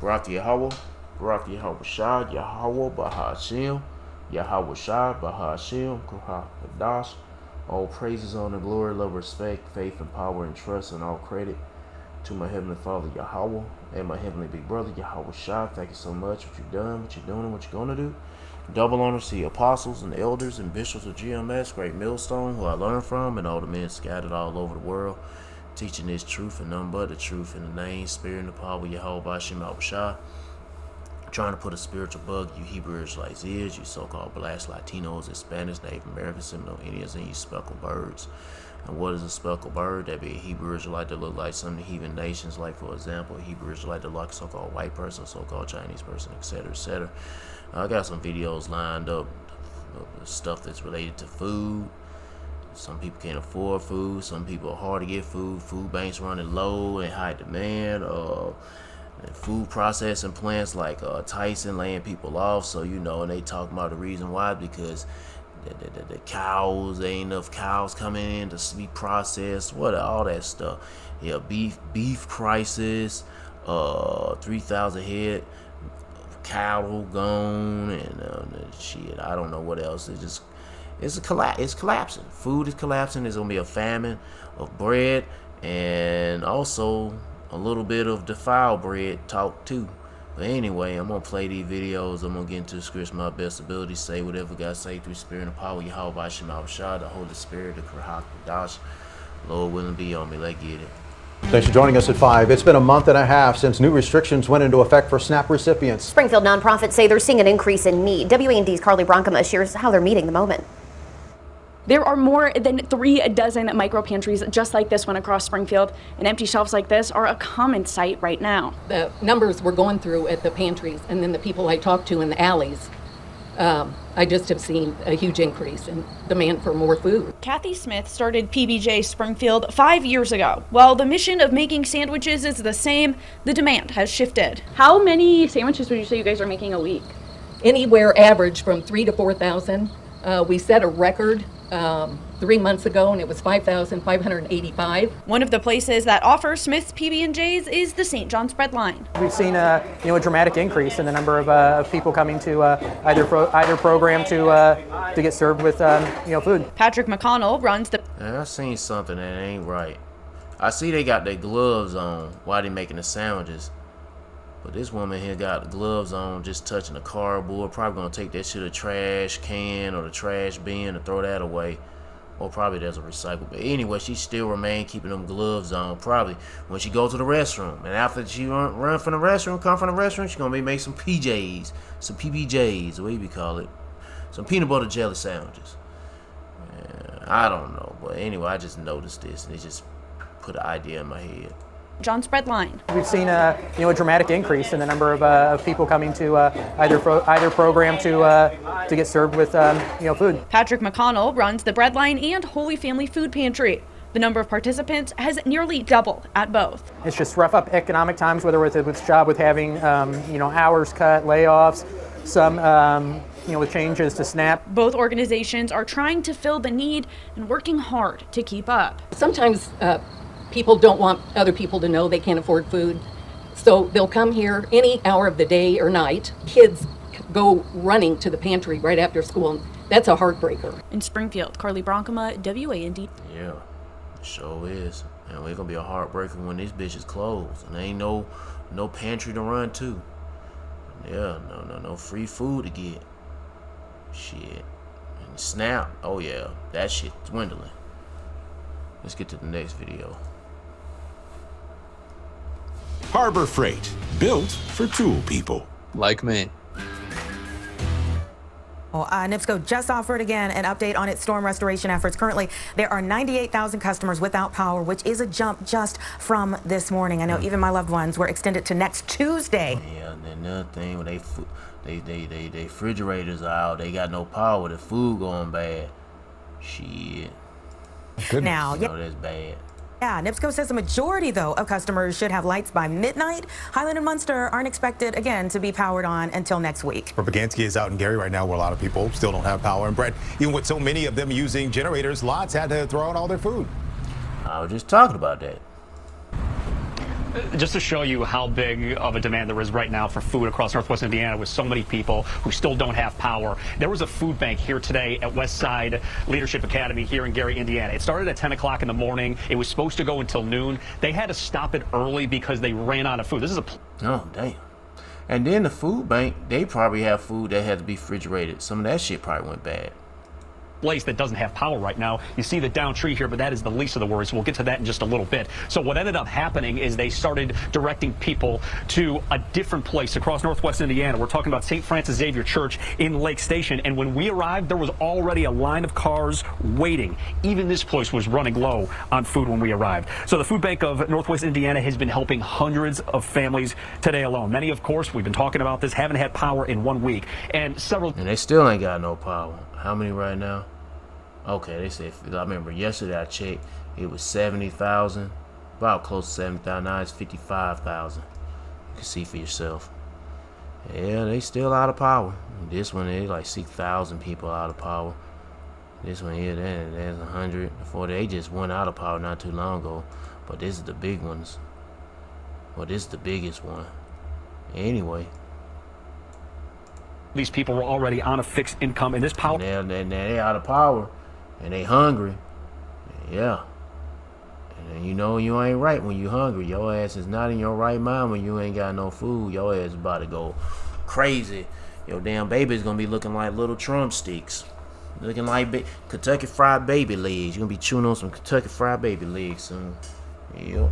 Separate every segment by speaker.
Speaker 1: Barak Yahweh, Barak Yahweh Shah, Yahweh Bahashim, Yahweh Shah, Bahashim, Kuha Hadash. All praises, honor, glory, love, respect, faith, and power, and trust, and all credit to my Heavenly Father, Yahweh, and my Heavenly Big Brother, Yahweh Shah. Thank you so much for what you've done, what you're doing, and what you're going to do. Double honors to the apostles and elders and bishops of GMS, Great Millstone, who I learned from, and all the men scattered all over the world, teaching this truth and none but the truth in the name, spirit, and the power of Yahweh Bashim Shah. Trying to put a spiritual bug you Hebrew Israelites is, you so-called blacks, Latinos, Hispanics, Native Americans, Seminole Indians, and you speckled birds. And what is a speckled bird? That'd be a Hebrew Israelite that look like some of the heathen nations, like for example, a Hebrew Israelite that look like a so-called white person, so-called Chinese person, etc., etc. I got some videos lined up of stuff that's related to food. Some people can't afford food. Some people are hard to get food. Food banks running low and high demand. Food processing plants like Tyson laying people off. So, you know, and they talk about the reason why, because the cows, there ain't enough cows coming in to be processed. What, all that stuff. Yeah, beef crisis, 3,000 head cattle gone, and shit, I don't know what else. It's collapsing. Food is collapsing. There's gonna be a famine of bread, and also a little bit of defiled bread talk too. But anyway, I'm gonna play these videos. I'm gonna get into the scripts, my best ability, say whatever God say through spirit and power. Yahweh Bashim Shah, the Holy Spirit, the Krahak Dash. Lord willing, be on me. Let's get it.
Speaker 2: Thanks for joining us at 5. It's been a month and a half since new restrictions went into effect for SNAP recipients.
Speaker 3: Springfield nonprofits say they're seeing an increase in need. WAND's Carly Bronkema shares how they're meeting the moment.
Speaker 4: There are more than 3 dozen micro pantries just like this one across Springfield, and empty shelves like this are a common sight right now.
Speaker 5: The numbers we're going through at the pantries and then the people I talk to in the alleys, I just have seen a huge increase in demand for more food.
Speaker 4: Kathy Smith started PBJ Springfield 5 years ago. While the mission of making sandwiches is the same, the demand has shifted. How many sandwiches would you say you guys are making a week?
Speaker 5: Anywhere average from 3,000 to 4,000. We set a record 3 months ago, and it was 5,585.
Speaker 4: One of the places that offers Smith's PB&Js is the St. John's Bread Line.
Speaker 6: We've seen a dramatic increase in the number of people coming to either program to get served with food.
Speaker 4: Patrick McConnell runs the.
Speaker 1: I seen something that ain't right. I see they got their gloves on while they making the sandwiches. But this woman here got gloves on, just touching the cardboard. Probably gonna take that shit to the trash can or the trash bin and throw that away. Or probably there's a recycle. But anyway, she still remain keeping them gloves on. Probably when she go to the restroom. And after she run from the restroom, come from the restroom, she's gonna make some PJs, some PBJs, what do you call it? Some peanut butter jelly sandwiches. I don't know. But anyway, I just noticed this and it just put an idea in my head.
Speaker 4: John's Bread Line.
Speaker 6: We've seen a dramatic increase in the number of people coming to either program to get served with food.
Speaker 4: Patrick McConnell runs the Bread Line and Holy Family Food Pantry. The number of participants has nearly doubled at both.
Speaker 6: It's just rough up economic times, whether it's with job with having hours cut, layoffs, some with changes to SNAP.
Speaker 4: Both organizations are trying to fill the need and working hard to keep up.
Speaker 5: Sometimes people don't want other people to know they can't afford food, so they'll come here any hour of the day or night. Kids go running to the pantry right after school, and that's a heartbreaker.
Speaker 4: In Springfield, Carly Bronkema, WAND.
Speaker 1: Yeah, it sure is. And it's gonna be a heartbreaker when these bitches close and there ain't no pantry to run to. Yeah, no free food to get. Shit. And SNAP, oh yeah, that shit's dwindling. Let's get to the next video.
Speaker 7: Harbor Freight, built for tool people.
Speaker 8: Like me.
Speaker 9: Well, NIPSCO just offered again an update on its storm restoration efforts. Currently, there are 98,000 customers without power, which is a jump just from this morning. I know even my loved ones were extended to next Tuesday.
Speaker 1: Yeah, and another thing, when they refrigerators out, they got no power, the food going bad. Shit.
Speaker 9: Now,
Speaker 1: you know that's bad.
Speaker 9: Yeah, NIPSCO says the majority, though, of customers should have lights by midnight. Highland and Munster aren't expected, again, to be powered on until next week.
Speaker 10: Propagansky is out in Gary right now where a lot of people still don't have power. And Brett, even with so many of them using generators, lots had to throw out all their food.
Speaker 1: I was just talking about that.
Speaker 8: Just to show you how big of a demand there is right now for food across Northwest Indiana with so many people who still don't have power. There was a food bank here today at Westside Leadership Academy here in Gary, Indiana. It started at 10 o'clock in the morning. It was supposed to go until noon. They had to stop it early because they ran out of food. This is a...
Speaker 1: Oh, damn. And then the food bank, they probably have food that had to be refrigerated. Some of that shit probably went bad.
Speaker 8: Place that doesn't have power right now. You see the down tree here, but that is the least of the worries. We'll get to that in just a little bit. So what ended up happening is they started directing people to a different place across Northwest Indiana. We're talking about St. Francis Xavier Church in Lake Station. And when we arrived, there was already a line of cars waiting. Even this place was running low on food when we arrived. So the Food Bank of Northwest Indiana has been helping hundreds of families today alone. Many, of course, we've been talking about this, haven't had power in 1 week. And they
Speaker 1: still ain't got no power. How many right now? Okay, they said, I remember yesterday I checked, it was 70,000, about close to 70,000. Now it's 55,000. You can see for yourself. Yeah, they still out of power. This one is like 6,000 people out of power. This one here, there's 100. Before they just went out of power not too long ago. But this is the big ones. Well, this is the biggest one. Anyway.
Speaker 8: These people were already on a fixed income, and this power...
Speaker 1: Now they out of power. And they hungry. Yeah. And you know you ain't right when you hungry. Your ass is not in your right mind when you ain't got no food. Your ass is about to go crazy. Your damn baby's gonna be looking like little Trump sticks. Looking like Kentucky Fried Baby legs. You're gonna be chewing on some Kentucky Fried Baby legs soon. Yep.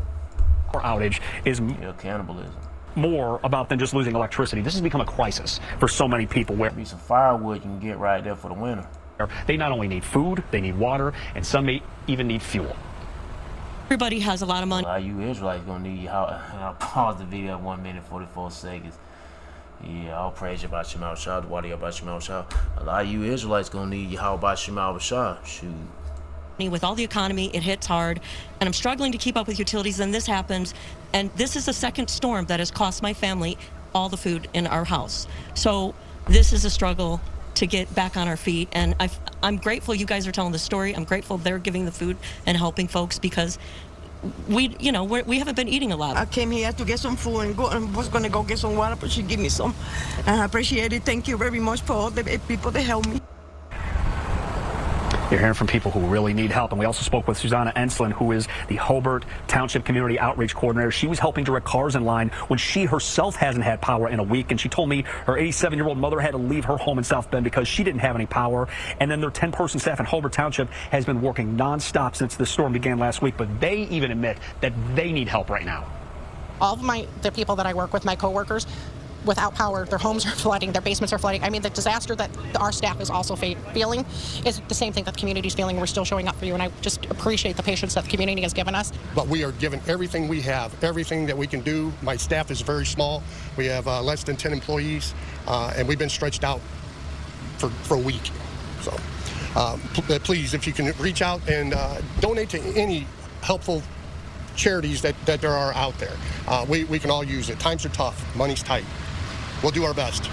Speaker 8: Outage is
Speaker 1: cannibalism.
Speaker 8: More about than just losing electricity. This has become a crisis for so many people. Where
Speaker 1: be some firewood you can get right there for the winter.
Speaker 8: They not only need food, they need water, and some may even need fuel.
Speaker 11: Everybody has a lot of money.
Speaker 1: You Israelites gonna need I'll pause the video at 1 minute 44 seconds. Yeah, I'll praise you about Shema Shah, the water about Shema Shah. A lot of you Israelites gonna need how about Shema Shah. Shoot.
Speaker 11: With all the economy, it hits hard, and I'm struggling to keep up with utilities, and this happens. And this is the second storm that has cost my family all the food in our house. So this is a struggle to get back on our feet, and I'm grateful you guys are telling the story. I'm grateful they're giving the food and helping folks, because we haven't been eating a lot.
Speaker 12: I came here to get some food and was going to go get some water, but she gave me some, and I appreciate it. Thank you very much for all the people that helped me.
Speaker 8: You're hearing from people who really need help. And we also spoke with Susanna Enslin, who is the Hobart Township Community Outreach Coordinator. She was helping direct cars in line when she herself hasn't had power in a week. And she told me her 87-year-old mother had to leave her home in South Bend because she didn't have any power. And then their 10-person staff in Hobart Township has been working nonstop since the storm began last week. But they even admit that they need help right now.
Speaker 13: All of the people that I work with, my coworkers, without power, their homes are flooding, their basements are flooding. I mean, the disaster that our staff is also feeling is the same thing that the community is feeling. We're still showing up for you, and I just appreciate the patience that the community has given us.
Speaker 14: But we are given everything we have, everything that we can do. My staff is very small. We have less than 10 employees, and we've been stretched out for a week. So please, if you can reach out and donate to any helpful charities that there are out there. We can all use it. Times are tough. Money's tight. We'll do our best.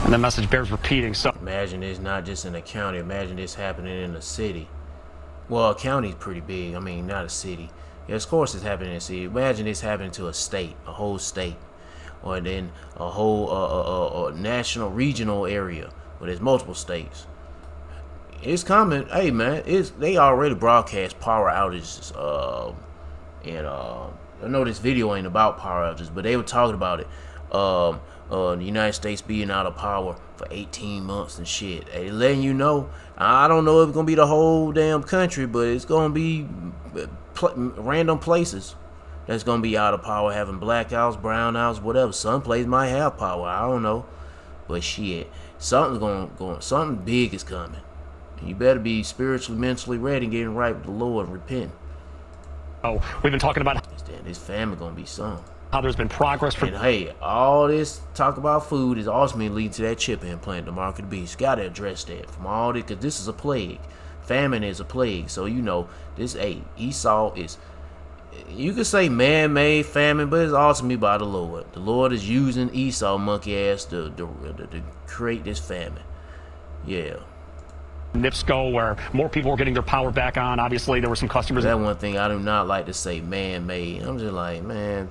Speaker 8: And the message bears repeating. So
Speaker 1: imagine this not just in a county. Imagine this happening in a city. Well, a county's pretty big. I mean, not a city. Yeah, of course it's happening in a city. Imagine this happening to a state, a whole state, or then a whole national, regional area where there's multiple states. It's coming. Hey man, they already broadcast power outages. I know this video ain't about power outages, but they were talking about it. The United States being out of power for 18 months and shit. They letting you know. I don't know if it's gonna be the whole damn country, but it's gonna be random places that's gonna be out of power, having blackouts, brownouts, whatever. Some places might have power. I don't know, but shit, something big is coming. You better be spiritually, mentally ready, getting right with the Lord, and repent.
Speaker 8: Oh, we've been talking about
Speaker 1: this family gonna be some.
Speaker 8: How there's been progress for.
Speaker 1: And hey, all this talk about food is ultimately leading to that chip implant, the mark of the beast. Gotta address that from all this, because this is a plague. Famine is a plague. So you know this. Esau is. You could say man-made famine, but it's ultimately by the Lord. The Lord is using Esau monkey ass to create this famine. Yeah.
Speaker 8: NIPSCO, where more people were getting their power back on. Obviously, there were some customers.
Speaker 1: That one thing I do not like to say man-made. I'm just like, man,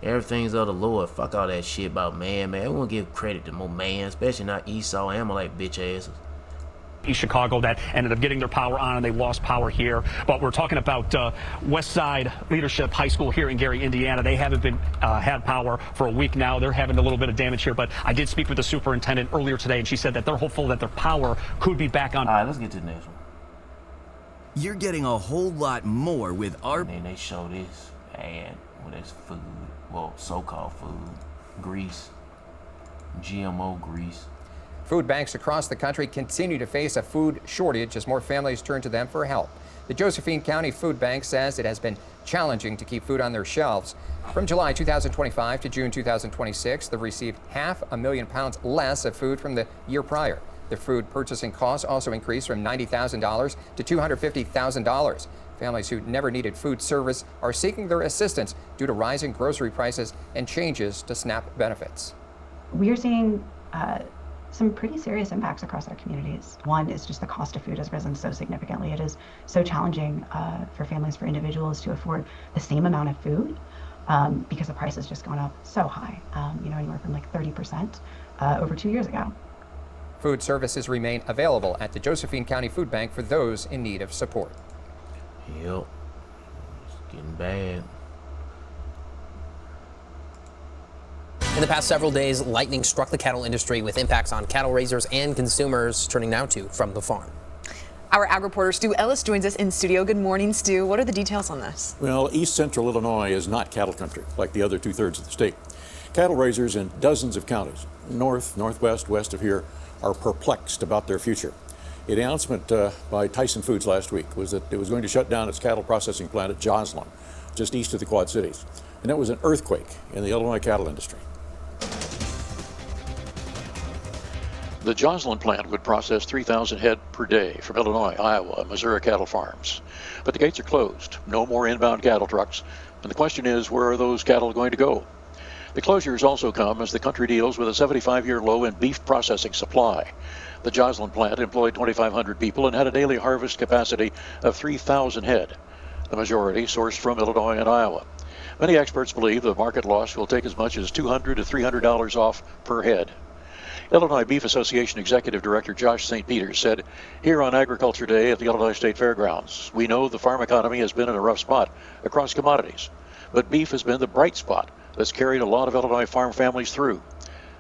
Speaker 1: everything's of the Lord. Fuck all that shit about man-made. I won't give credit to no man, especially not Esau and Amalek bitch asses.
Speaker 8: East Chicago that ended up getting their power on, and they lost power here. But we're talking about West Side Leadership High School here in Gary, Indiana. They haven't been had power for a week now. They're having a little bit of damage here, but I did speak with the superintendent earlier today, and she said that they're hopeful that their power could be back on.
Speaker 1: All right, let's get to the next one.
Speaker 15: You're getting a whole lot more with our...
Speaker 1: And then they show this ad with this food, well, so-called food, grease, GMO grease.
Speaker 16: Food banks across the country continue to face a food shortage as more families turn to them for help. The Josephine County Food Bank says it has been challenging to keep food on their shelves. From July 2025 to June 2026, they've received 500,000 pounds less of food from the year prior. The food purchasing costs also increased from $90,000 to $250,000. Families who never needed food service are seeking their assistance due to rising grocery prices and changes to SNAP benefits.
Speaker 17: We are seeing some pretty serious impacts across our communities. One is just the cost of food has risen so significantly. It is so challenging for families, for individuals to afford the same amount of food because the price has just gone up so high, anywhere from like 30% over 2 years ago.
Speaker 16: Food services remain available at the Josephine County Food Bank for those in need of support.
Speaker 1: Yep, it's getting bad.
Speaker 18: In the past several days, lightning struck the cattle industry with impacts on cattle raisers and consumers. Turning now to From the Farm.
Speaker 19: Our ag reporter Stu Ellis joins us in studio. Good morning, Stu. What are the details on this?
Speaker 20: Well, east central Illinois is not cattle country like the other 2/3 of the state. Cattle raisers in dozens of counties, north, northwest, west of here, are perplexed about their future. The announcement by Tyson Foods last week was that it was going to shut down its cattle processing plant at Joslyn, just east of the Quad Cities. And that was an earthquake in the Illinois cattle industry.
Speaker 21: The Joslyn plant would process 3,000 head per day from Illinois, Iowa, and Missouri cattle farms. But the gates are closed. No more inbound cattle trucks. And the question is, where are those cattle going to go? The closures also come as the country deals with a 75-year low in beef processing supply. The Joslyn plant employed 2,500 people and had a daily harvest capacity of 3,000 head, the majority sourced from Illinois and Iowa. Many experts believe the market loss will take as much as $200 to $300 off per head. Illinois Beef Association Executive Director Josh St. Peter said, here on Agriculture Day at the Illinois State Fairgrounds, we know the farm economy has been in a rough spot across commodities, but beef has been the bright spot that's carried a lot of Illinois farm families through.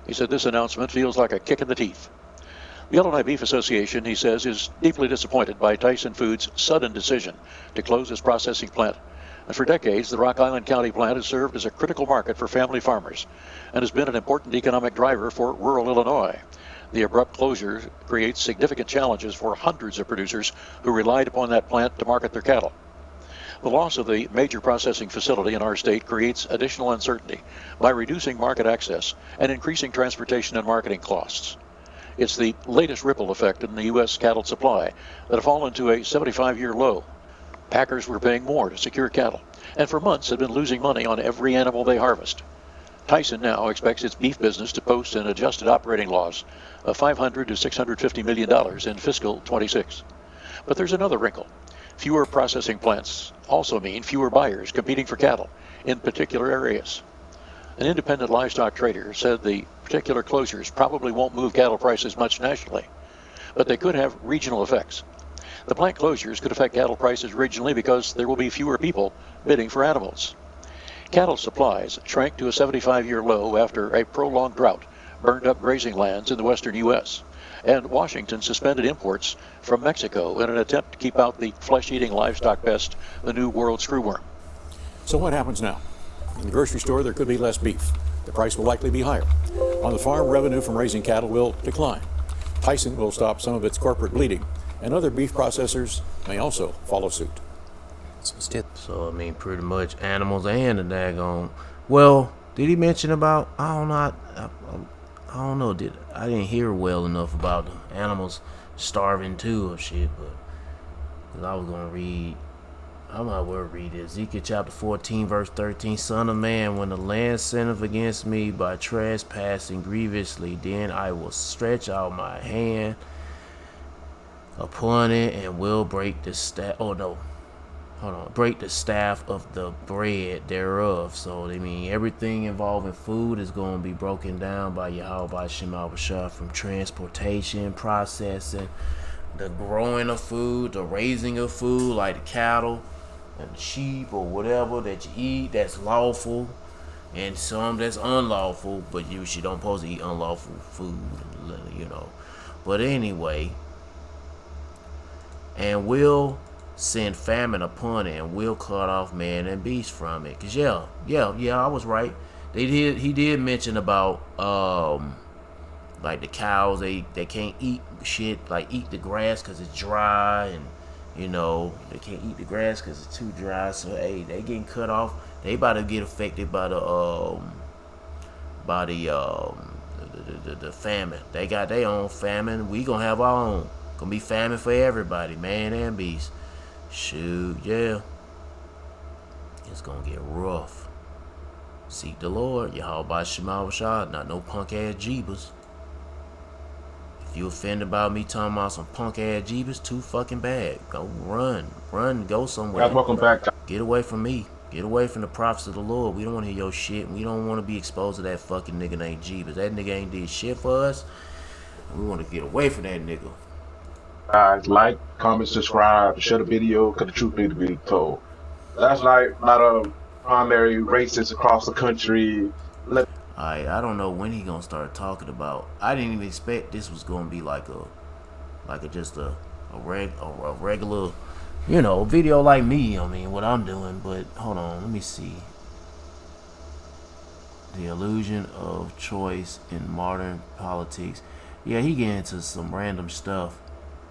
Speaker 21: He said this announcement feels like a kick in the teeth. The Illinois Beef Association, he says, is deeply disappointed by Tyson Foods' sudden decision to close its processing plant. And for decades, the Rock Island County plant has served as a critical market for family farmers and has been an important economic driver for rural Illinois. The abrupt closure creates significant challenges for hundreds of producers who relied upon that plant to market their cattle. The loss of the major processing facility in our state creates additional uncertainty by reducing market access and increasing transportation and marketing costs. It's the latest ripple effect in the U.S. cattle supply that have fallen to a 75-year low. Packers were paying more to secure cattle, and for months had been losing money on every animal they harvest. Tyson now expects its beef business to post an adjusted operating loss of $500 to $650 million in fiscal 26. But there's another wrinkle. Fewer processing plants also mean fewer buyers competing for cattle in particular areas. An independent livestock trader said the particular closures probably won't move cattle prices much nationally, but they could have regional effects. The plant closures could affect cattle prices regionally because there will be fewer people bidding for animals. Cattle supplies shrank to a 75-year low after a prolonged drought burned up grazing lands in the western U.S., and Washington suspended imports from Mexico in an attempt to keep out the flesh-eating livestock pest, the New World screwworm.
Speaker 20: So what happens now? In the grocery store, there could be less beef. The price will likely be higher. On the farm, revenue from raising cattle will decline. Tyson will stop some of its corporate bleeding, and other beef processors may also follow suit.
Speaker 1: So, I mean, pretty much animals and the daggone. Well, did he mention about, I don't know, I didn't hear well enough about the animals starving too or shit, but cause I was going to read, I might well read it. Ezekiel chapter 14, verse 13, Son of man, when the land sinneth against me by trespassing grievously, then I will stretch out my hand upon it and will break the staff. Oh no, hold on. Break the staff of the bread thereof. So they mean everything involving food is going to be broken down by Yahweh Shema Bashar, from transportation, processing, the growing of food, the raising of food, like the cattle and sheep or whatever that you eat that's lawful, and some that's unlawful, but you don't supposed to eat unlawful food, you know. But anyway, and will send famine upon it, and will cut off man and beast from it. Cause yeah, I was right. He did mention about like the cows, they can't eat shit, like eat the grass cause it's dry, and you know, they can't eat the grass because it's too dry. So hey, they getting cut off. They about to get affected by the famine. They got their own famine. We gonna have our own. Gonna be famine for everybody, man and beast. Shoot, yeah. It's gonna get rough. Seek the Lord, Yahweh Shema Bashar, not no punk ass jeebas. If you offended about me talking about some punk ass jeebas, too fucking bad. Go run, go somewhere.
Speaker 2: Guys, welcome back.
Speaker 1: Get away from me. Get away from the prophets of the Lord. We don't want to hear your shit. We don't want to be exposed to that fucking nigga named Jeebus. That nigga ain't did shit for us. We want to get away from that nigga.
Speaker 2: Guys, like, comment, subscribe, share the video, because the truth needs to be told. Last night, a lot of primary racists across the country.
Speaker 1: I don't know when he gonna start talking about. I didn't even expect this was gonna be like just a regular, you know, video like me. I mean, what I'm doing. But hold on, let me see. The illusion of choice in modern politics. Yeah, he get into some random stuff.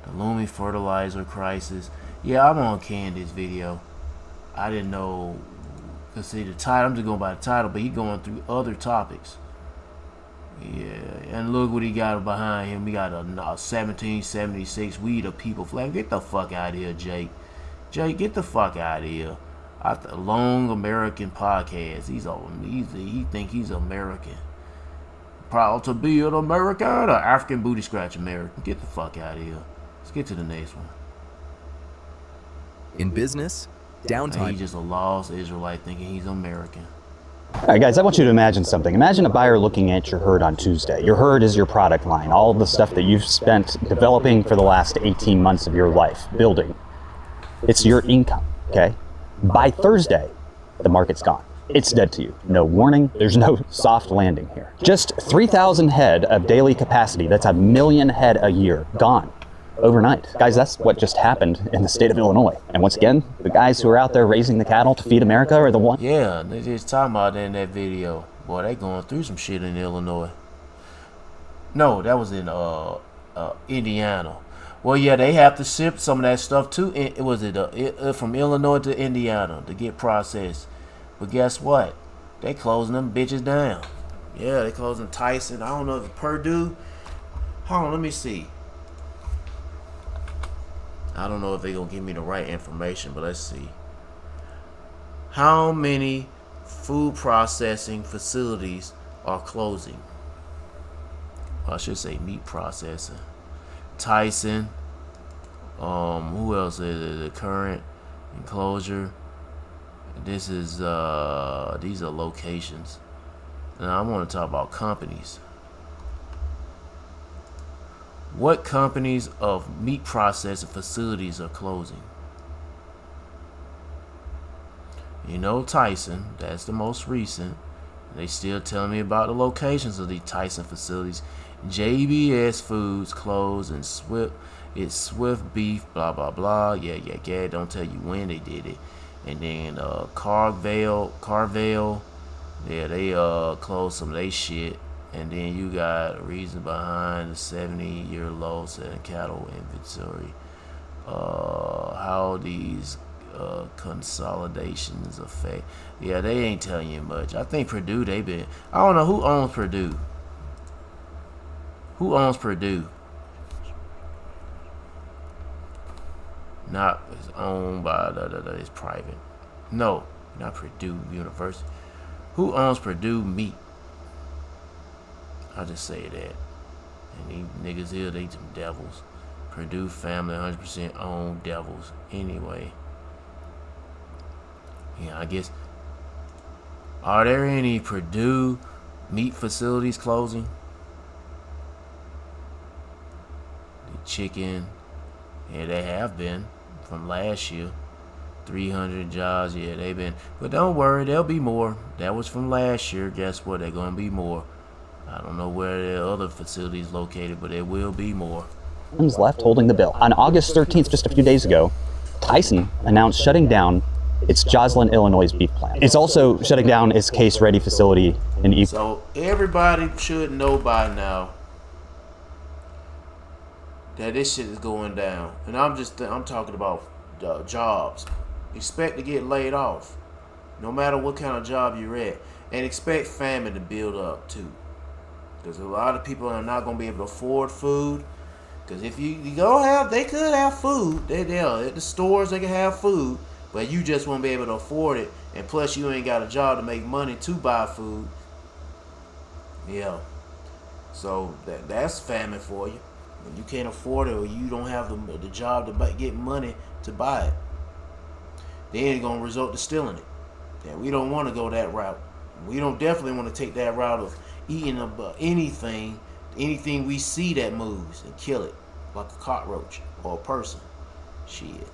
Speaker 1: The looming fertilizer crisis. Yeah, I'm gonna can this video. I didn't know. Cause see the title, I'm just going by the title, but he going through other topics. Yeah, and look what he got behind him. He got a 1776 We the People flag. Get the fuck out of here, Jake. Jake, get the fuck out of here. After a long American podcast, he think he's American. Proud to be an American, or African booty scratch American. Get the fuck out of here. Let's get to the next one.
Speaker 22: In business, downtime.
Speaker 1: He's just a lost Israelite thinking he's American.
Speaker 23: All right, guys, I want you to imagine something. Imagine a buyer looking at your herd on Tuesday. Your herd is your product line, all of the stuff that you've spent developing for the last 18 months of your life, building. It's your income, okay? By Thursday, the market's gone. It's dead to you. No warning. There's no soft landing here. Just 3,000 head of daily capacity. That's 1 million head a year. Gone. Overnight. Guys, that's what just happened in the state of Illinois. And once again, the guys who are out there raising the cattle to feed America are the ones.
Speaker 1: Yeah, they just talking about that in that video. Boy, they going through some shit in Illinois. No, that was in Indiana. Well, yeah, they have to ship some of that stuff too. From Illinois to Indiana to get processed. But guess what? They closing them bitches down. Yeah, they closing Tyson. I don't know if it's Purdue. Hold on, let me see. I don't know if they're going to give me the right information, but let's see. How many food processing facilities are closing? Well, I should say meat processing. Tyson. Who else is it? The current enclosure. This is, these are locations. Now I want to talk about companies. What companies of meat processing facilities are closing? You know Tyson, that's the most recent. They still telling me about the locations of the Tyson facilities. JBS Foods closed, and Swift Beef, blah blah blah. Yeah. Don't tell you when they did it. And then Carvel, yeah, they closed some of their shit. And then you got a reason behind the 70-year loss in cattle inventory. How these consolidations affect. Yeah, they ain't telling you much. I think Purdue, I don't know who owns Purdue. Who owns Purdue? Not, it's owned by, it's private. No, not Purdue University. Who owns Purdue Meat? I'll just say that. And these niggas here, they some devils. Purdue family 100% owned devils. Anyway. Yeah, I guess. Are there any Purdue meat facilities closing? The chicken. Yeah, they have been from last year. 300 jobs, yeah, they've been. But don't worry, there'll be more. That was from last year. Guess what? They're going to be more. I don't know where the other facilities located, but there will be more.
Speaker 23: Left holding the bill. On August 13th, just a few days ago, Tyson announced shutting down its Joslin, Illinois beef plant. It's also shutting down its case-ready facility in
Speaker 1: So everybody should know by now that this shit is going down. And I'm talking about jobs. Expect to get laid off, no matter what kind of job you're at. And expect famine to build up too. Because a lot of people are not going to be able to afford food. Because if you go have, they could have food. They at the stores they can have food, but you just won't be able to afford it. And plus, you ain't got a job to make money to buy food. Yeah. So that's famine for you. When you can't afford it, or you don't have the job to get money to buy it, then it's gonna result to stealing it. And we don't want to go that route. We don't definitely want to take that route of eating anything we see that moves and kill it like a cockroach or a person. Shit.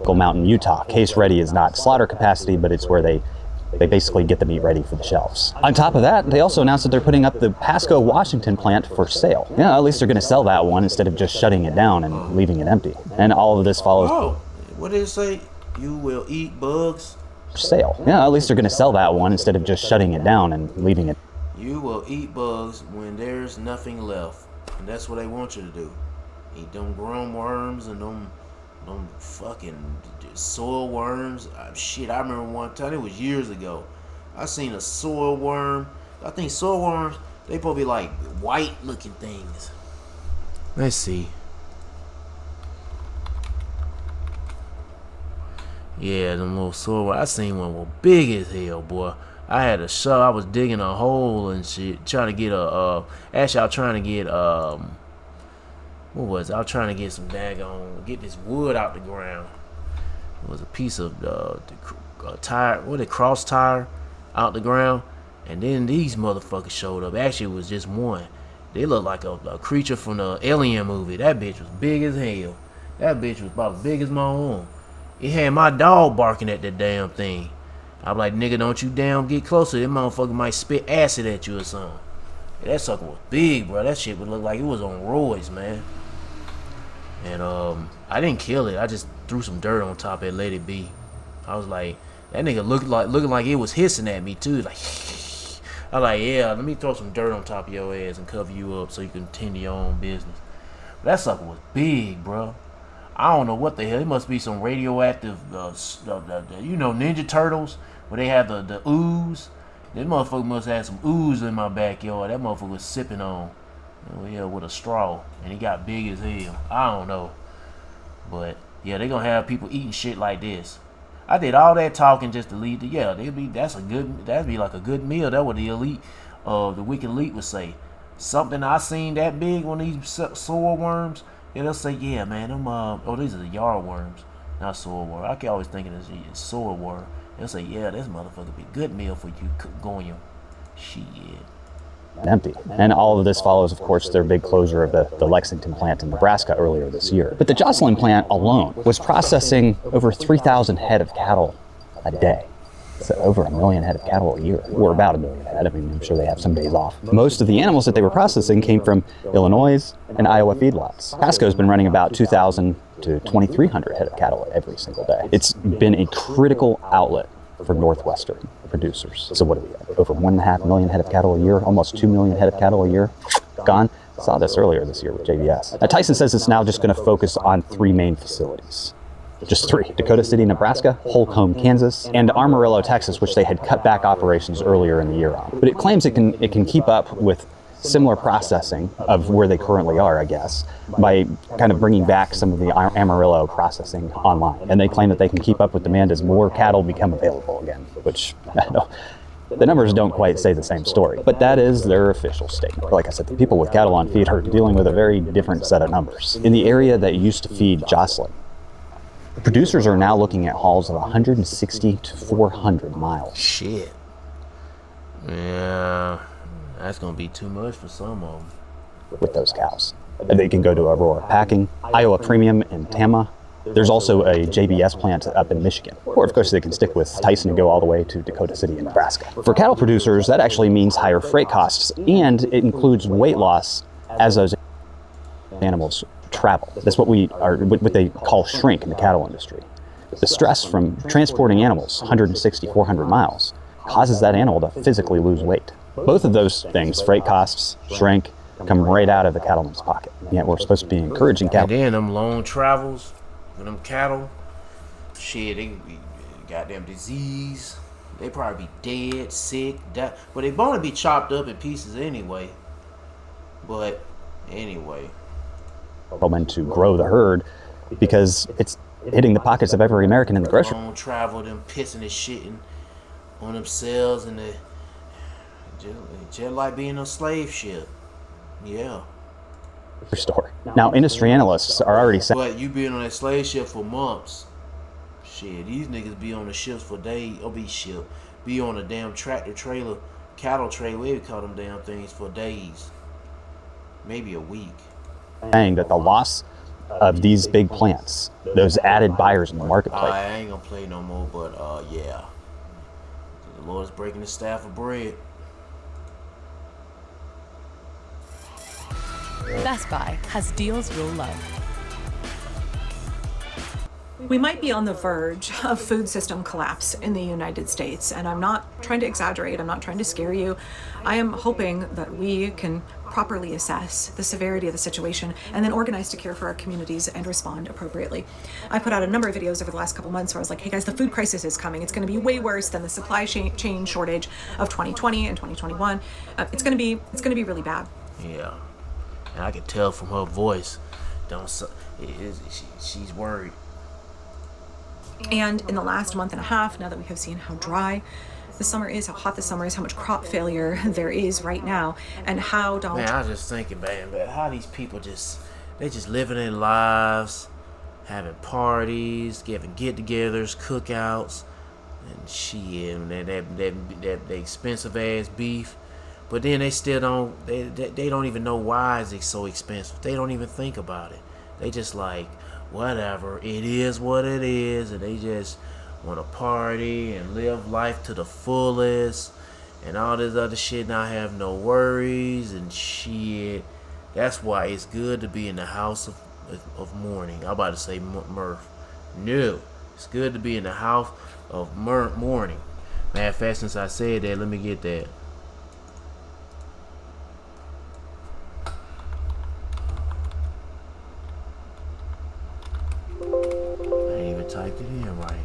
Speaker 23: Mountain, Utah. Case ready is not slaughter capacity, but it's where they basically get the meat ready for the shelves. On top of that, they also announced that they're putting up the Pasco, Washington plant for sale. Yeah, at least they're going to sell that one instead of just shutting it down and leaving it empty. And all of this follows.
Speaker 1: Oh, what did it say? You will eat bugs?
Speaker 23: Sale. Yeah, at least they're going to sell that one instead of just shutting it down and leaving it.
Speaker 1: You will eat bugs when there's nothing left. And that's what they want you to do. Eat them grown worms and them fucking soil worms. Shit, I remember one time, it was years ago, I seen a soil worm. I think soil worms, they supposed to be like white looking things. Let's see. Yeah, them little soil worms. I seen one was big as hell, boy. I had a shovel. I was digging a hole and shit, trying to get actually I was trying to get what was it? I was trying to get some get this wood out the ground. It was a piece of tire, cross tire out the ground, and then these motherfuckers showed up. Actually, it was just one. They looked like a creature from the Alien movie. That bitch was big as hell. That bitch was about as big as my arm. It had my dog barking at that damn thing. I'm like, nigga, don't you damn get closer. That motherfucker might spit acid at you or something. Yeah, that sucker was big, bro. That shit would look like it was on roids, man. And I didn't kill it. I just threw some dirt on top and let it be. I was like, that nigga looking like it was hissing at me too. Like, I was like, yeah, let me throw some dirt on top of your ass and cover you up so you can tend to your own business. But that sucker was big, bro. I don't know what the hell. It must be some radioactive, Ninja Turtles, where they have the ooze. That motherfucker must have some ooze in my backyard. That motherfucker was sipping on, with a straw, and he got big as hell. I don't know, but yeah, they gonna have people eating shit like this. I did all that talking just to lead that'd be like a good meal. That's what the elite, the wicked elite would say. Something I seen that big on these soil worms. Yeah, they'll say, yeah, man, these are the yard worms, not soil worm. I can always think it's soil worm. They'll say, yeah, this motherfucker be a good meal for you going your shit.
Speaker 23: Empty. And all of this follows, of course, their big closure of the Lexington plant in Nebraska earlier this year. But the Joslin plant alone was processing over 3,000 head of cattle a day. So over 1 million head of cattle a year, or about 1 million head. I mean, I'm sure they have some days off. Most of the animals that they were processing came from Illinois and Iowa feedlots. Pasco's been running about 2,000 to 2,300 head of cattle every single day. It's been a critical outlet for Northwestern producers. So what do we have? Over 1.5 million head of cattle a year, almost 2 million head of cattle a year gone. Saw this earlier this year with JBS. Now, Tyson says it's now just going to focus on 3 main facilities. Just 3. Dakota City, Nebraska, Holcomb, Kansas, and Amarillo, Texas, which they had cut back operations earlier in the year on. But it claims it can keep up with similar processing of where they currently are, I guess, by kind of bringing back some of the Amarillo processing online. And they claim that they can keep up with demand as more cattle become available again, which The numbers don't quite say the same story, but that is their official statement. Like I said, the people with cattle on feed are dealing with a very different set of numbers. In the area that used to feed Jocelyn, producers are now looking at hauls of 160 to 400 miles.
Speaker 1: Shit. Yeah, that's gonna be too much for some of them.
Speaker 23: With those cows. They can go to Aurora Packing, Iowa Premium in Tama. There's also a JBS plant up in Michigan. Or of course they can stick with Tyson and go all the way to Dakota City in Nebraska. For cattle producers, that actually means higher freight costs, and it includes weight loss as those animals travel. That's what they call shrink in the cattle industry. The stress from transporting animals 160, 400 miles causes that animal to physically lose weight. Both of those things, freight costs, shrink, come right out of the cattleman's pocket. Yet we're supposed to be encouraging cattle.
Speaker 1: And then them long travels with them cattle, shit, they got them disease. They probably be dead, sick, die. Well, they bound to be chopped up in pieces anyway. But anyway.
Speaker 23: To grow the herd because it's hitting the pockets of every American in the grocery.
Speaker 1: Long travel, them pissing and shitting on themselves, and just like being a slave ship. Yeah.
Speaker 23: Store. Now, industry analysts are already saying.
Speaker 1: But you been on that slave ship for months. Shit, these niggas be on the ships for days. Or be on a damn tractor trailer, cattle trailer, whatever you call them damn things, for days. Maybe a week.
Speaker 23: Saying that the loss of these big plants, those added buyers in the marketplace.
Speaker 1: I ain't gonna play no more, but yeah. The Lord is breaking the staff of bread.
Speaker 3: Best Buy has deals you'll love.
Speaker 5: We might be on the verge of food system collapse in the United States, and I'm not trying to exaggerate, I'm not trying to scare you. I am hoping that we can properly assess the severity of the situation and then organize to care for our communities and respond appropriately. I put out a number of videos over the last couple months where I was like, hey guys, the food crisis is coming. It's going to be way worse than the supply chain shortage of 2020 and 2021. It's going to be really bad.
Speaker 1: Yeah, and I can tell from her voice, she's worried.
Speaker 5: And in the last month and a half, now that we have seen how dry the summer is, how hot the summer is, how much crop failure there is right now, and how Donald
Speaker 1: Man, I was just thinking, man, how these people they just living their lives, having parties, giving get-togethers, cookouts, and shit, and that expensive ass beef. But then they still don't, they don't even know why is it so expensive. They don't even think about it. They just like, whatever, it is what it is, and they just want to party and live life to the fullest and all this other shit, not have no worries and shit. That's why it's good to be in the house of mourning. I'm about to say mirth. No, it's good to be in the house of mourning. Matter of fact, since I said that, let me get that. Typed it in right.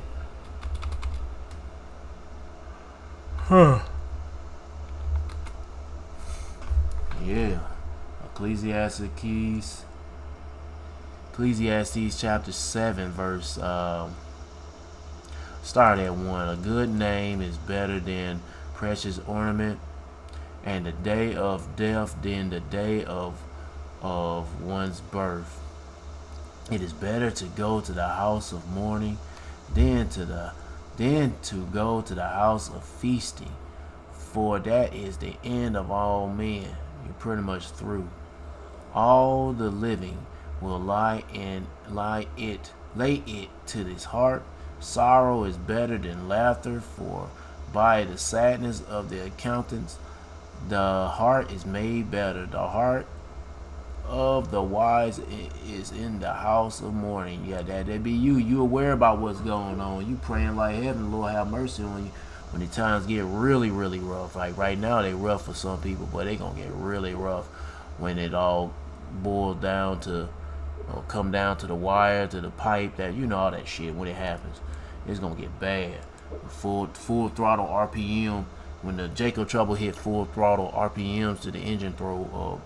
Speaker 1: Yeah. Ecclesiastes chapter 7 verse start at 1. A good name is better than precious ornament, and the day of death than the day of one's birth. It is better to go to the house of mourning than to go to the house of feasting, for that is the end of all men. You're pretty much through. All the living will lay it to his heart. Sorrow is better than laughter, for by the sadness of the accountants the heart is made better. The heart of the wise is in the house of mourning. Yeah, that be you. You aware about what's going on. You praying like heaven, Lord have mercy on you when the times get really, really rough. Like right now they rough for some people, but they gonna get really rough when it all boils down to come down to the wire, to the pipe, that all that shit. When it happens, it's gonna get bad. Full throttle RPM. When the Jacob Trouble hit full throttle RPMs to the engine throw up,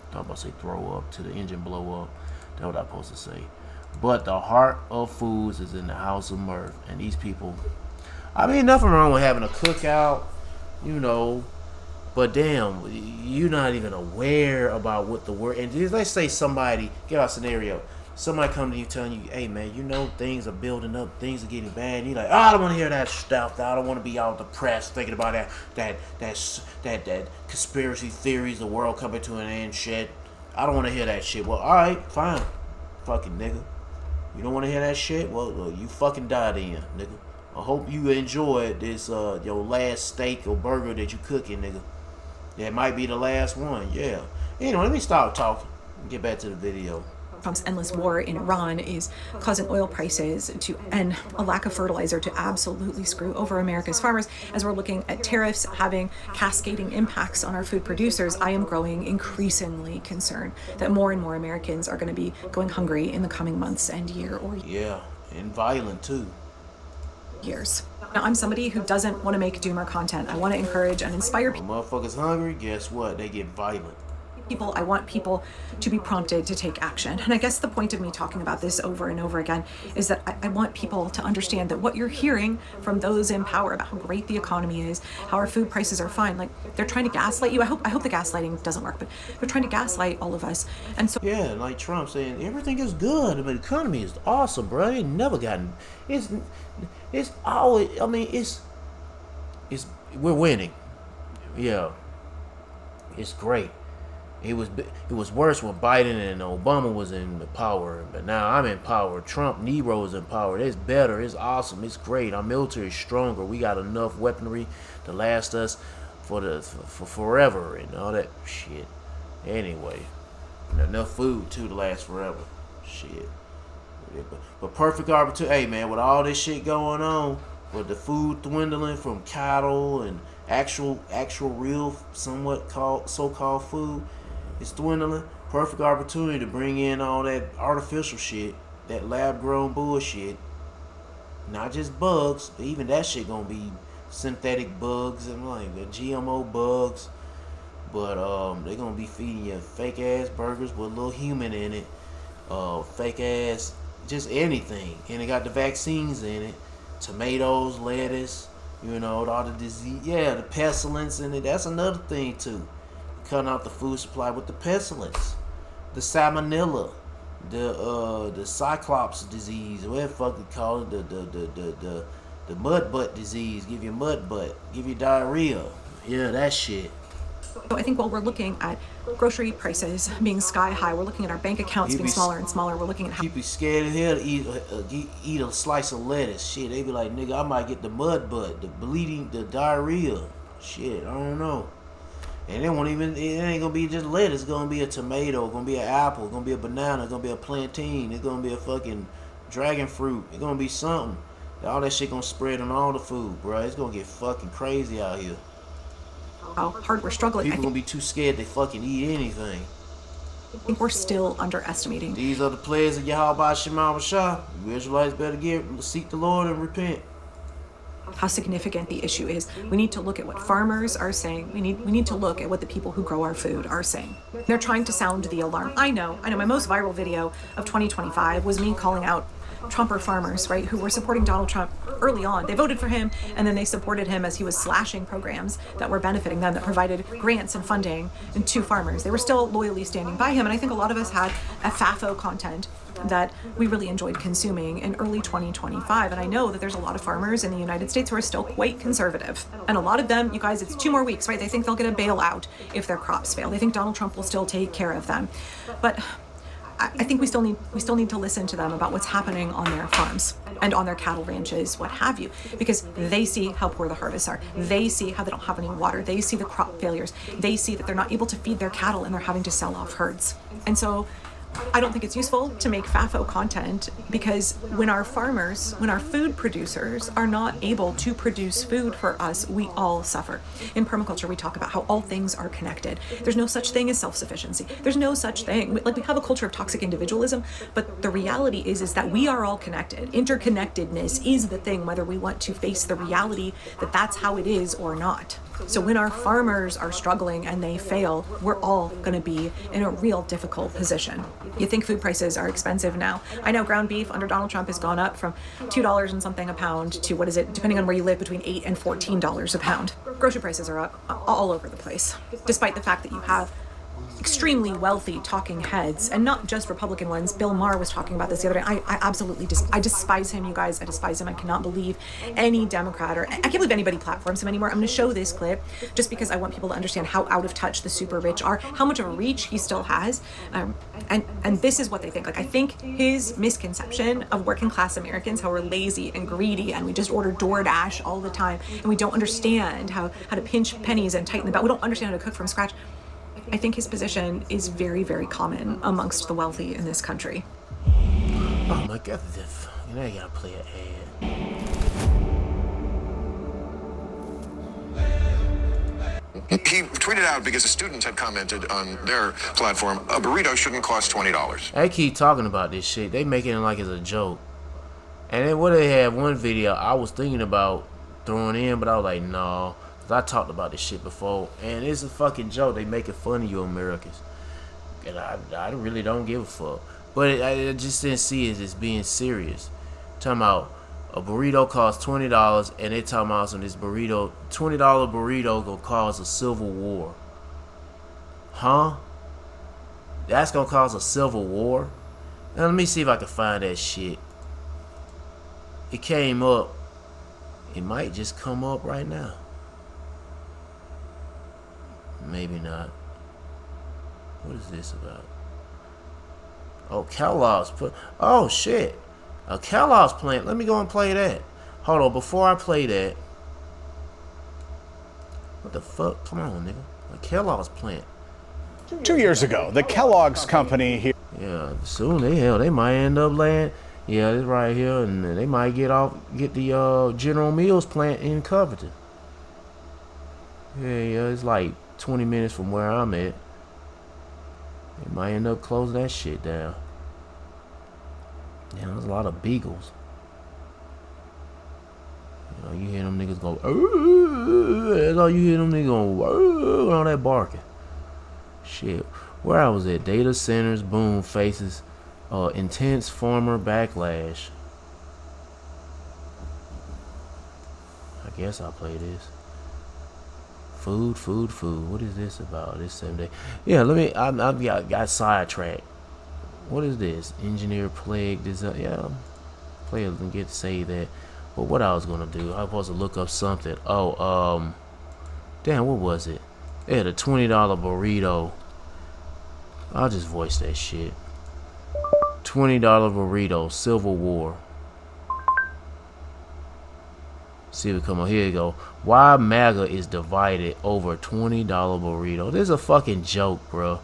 Speaker 1: to the engine blow up. That's what I'm supposed to say. But the heart of fools is in the house of mirth. And these people, I mean, nothing wrong with having a cookout, you know. But damn, you're not even aware about what the word. And let's say somebody, get our scenario. Somebody come to you telling you, hey man, you know things are building up, things are getting bad. And you're like, oh, I don't want to hear that stuff. I don't want to be all depressed thinking about that conspiracy theories, the world coming to an end shit. I don't want to hear that shit. Well, all right, fine, fucking nigga. You don't want to hear that shit? Well, you fucking die then, nigga. I hope you enjoyed this your last steak or burger that you cooking, nigga. That might be the last one, yeah. Anyway, let me stop talking and get back to the video.
Speaker 5: Trump's endless war in Iran is causing oil prices and a lack of fertilizer to absolutely screw over America's farmers. As we're looking at tariffs having cascading impacts on our food producers, I am growing increasingly concerned that more and more Americans are going to be going hungry in the coming months and year or
Speaker 1: yeah, and violent too.
Speaker 5: Years. Now, I'm somebody who doesn't want to make doomer content. I want to encourage and inspire people.
Speaker 1: When motherfuckers hungry, guess what? They get violent.
Speaker 5: I want people to be prompted to take action. And I guess the point of me talking about this over and over again is that I want people to understand that what you're hearing from those in power about how great the economy is, how our food prices are fine, like they're trying to gaslight you. I hope the gaslighting doesn't work, but they're trying to gaslight all of us. And so
Speaker 1: yeah, like Trump saying everything is good, but the economy is awesome, bro. It never gotten. It's always. I mean, it's we're winning. Yeah, it's great. It was worse when Biden and Obama was in power, but now I'm in power. Trump, Nero's in power. It's better. It's awesome. It's great. Our military is stronger. We got enough weaponry to last us for forever and all that shit. Anyway, and enough food too to last forever. Shit. But perfect opportunity. Hey man, with all this shit going on, with the food dwindling from cattle and actual real somewhat so-called food. It's dwindling. Perfect opportunity to bring in all that artificial shit, that lab-grown bullshit. Not just bugs, but even that shit gonna be synthetic bugs and like the GMO bugs. But they gonna be feeding you fake ass burgers with a little human in it, fake ass just anything, and it got the vaccines in it, tomatoes, lettuce, you know, all the disease, yeah, the pestilence in it. That's another thing too. Cutting out the food supply with the pestilence, the salmonella, the cyclops disease, whatever fucking call it, the mud butt disease, give you mud butt, give you diarrhea, yeah, that shit.
Speaker 5: So I think while we're looking at grocery prices being sky high, we're looking at our bank accounts being smaller and smaller. We're looking at how
Speaker 1: people scared as hell to eat a slice of lettuce. Shit, they be like, nigga, I might get the mud butt, the bleeding, the diarrhea. Shit, I don't know. And it ain't gonna be just lettuce. It's gonna be a tomato, gonna be an apple, gonna be a banana, gonna be a plantain, it's gonna be a fucking dragon fruit. It's gonna be something. All that shit gonna spread on all the food, bro. It's gonna get fucking crazy out here.
Speaker 5: how hard we're struggling.
Speaker 1: People gonna be too scared to fucking eat anything.
Speaker 5: I think we're still underestimating.
Speaker 1: These are the players of Yahweh Shema Shah. You Israelites better seek the Lord and repent.
Speaker 5: How significant the issue is. We need to look at what farmers are saying. We need to look at what the people who grow our food are saying. They're trying to sound the alarm. I know. My most viral video of 2025 was me calling out Trumper farmers, right, who were supporting Donald Trump early on. They voted for him, and then they supported him as he was slashing programs that were benefiting them, that provided grants and funding to farmers. They were still loyally standing by him, and I think a lot of us had a FAFO content that we really enjoyed consuming in early 2025. And I know that there's a lot of farmers in the United States who are still quite conservative. And a lot of them, you guys, it's 2 more weeks, right? They think they'll get a bailout if their crops fail. They think Donald Trump will still take care of them. But I think we still need to listen to them about what's happening on their farms and on their cattle ranches, what have you, because they see how poor the harvests are. They see how they don't have any water. They see the crop failures. They see that they're not able to feed their cattle and they're having to sell off herds. And so I don't think it's useful to make FAFO content, because when our farmers, when our food producers are not able to produce food for us, we all suffer. In permaculture, we talk about how all things are connected. There's no such thing as self-sufficiency. There's no such thing. Like, we have a culture of toxic individualism, but the reality is that we are all connected. Interconnectedness is the thing, whether we want to face the reality that that's how it is or not. So when our farmers are struggling and they fail, we're all going to be in a real difficult position. You think food prices are expensive now. I know ground beef under Donald Trump has gone up from $2 and something a pound to, what is it, depending on where you live, between $8 and $14 a pound. Grocery prices are up all over the place, despite the fact that you have extremely wealthy talking heads, and not just Republican ones. Bill Maher was talking about this the other day. I absolutely I despise him, you guys. I despise him. I cannot believe any Democrat, or I can't believe anybody platforms him anymore. I'm going to show this clip just because I want people to understand how out of touch the super rich are, how much of a reach he still has, and this is what they think. Like, I think his misconception of working class Americans, how we're lazy and greedy and we just order DoorDash all the time and we don't understand how to pinch pennies and tighten the belt. We don't understand how to cook from scratch. I think his position is very, very common amongst the wealthy in this country.
Speaker 1: Oh my God, now you gotta play an ad.
Speaker 4: He tweeted out because the students had commented on their platform, a burrito shouldn't cost $20.
Speaker 1: They keep talking about this shit. They making it like it's a joke. And then what they had one video I was thinking about throwing in, but I was like, no. I talked about this shit before, and it's a fucking joke. They making fun of you Americans, and I really don't give a fuck. But I just didn't see it as being serious. Talking about a burrito costs $20, and they talking about some this burrito, $20 burrito gonna cause a civil war. Huh? That's gonna cause a civil war? Now let me see if I can find that shit. It came up. It might just come up right now. Maybe not. What is this about? Oh, Kellogg's put. Oh shit, a Kellogg's plant. Let me go and play that. Hold on, before I play that. What the fuck? Come on, nigga. A Kellogg's plant.
Speaker 6: 2 years ago, the Kellogg's company here.
Speaker 1: Yeah, soon they might end up laying. Yeah, it's right here, and they might get the General Mills plant in Covington. Yeah, it's like 20 minutes from where I'm at. They might end up closing that shit down. Yeah, there's a lot of beagles. You know, you hear them niggas go, that's all you hear them niggas go, all that barking. Shit. Where I was at, data centers, boom, faces, intense farmer backlash. I guess I'll play this. Food. What is this about? This 7 day. Yeah, I got sidetracked. What is this? Engineer plague design. Yeah, players can get to say that. But what I was gonna do, I was supposed to look up something. Oh, damn, what was it? They had a $20 burrito. I'll just voice that shit. $20 burrito, Civil War. See if it come on. Here you go. Why MAGA is divided over a $20 burrito. This is a fucking joke, bro.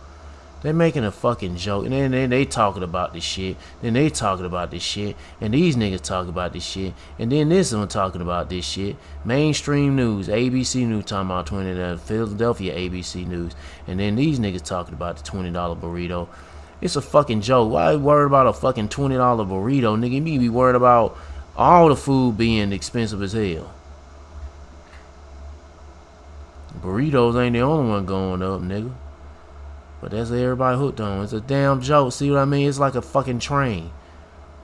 Speaker 1: They're making a fucking joke. And then they talking about this shit. Then they talking about this shit. And these niggas talking about this shit. And then this one talking about this shit. Mainstream news. ABC News talking about $20. Philadelphia ABC News. And then these niggas talking about the $20 burrito. It's a fucking joke. Why are you worried about a fucking $20 burrito, nigga? You need to be worried about all the food being expensive as hell. Burritos ain't the only one going up, nigga. But that's what everybody hooked on. It's a damn joke. See what I mean? It's like a fucking train.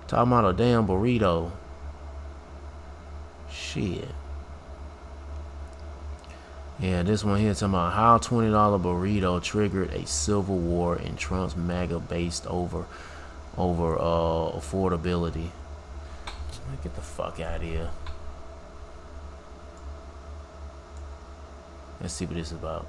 Speaker 1: Talking about a damn burrito. Shit. Yeah, this one here talking about how $20 burrito triggered a civil war in Trump's MAGA based over affordability. Get the fuck out of here. Let's see what this is about.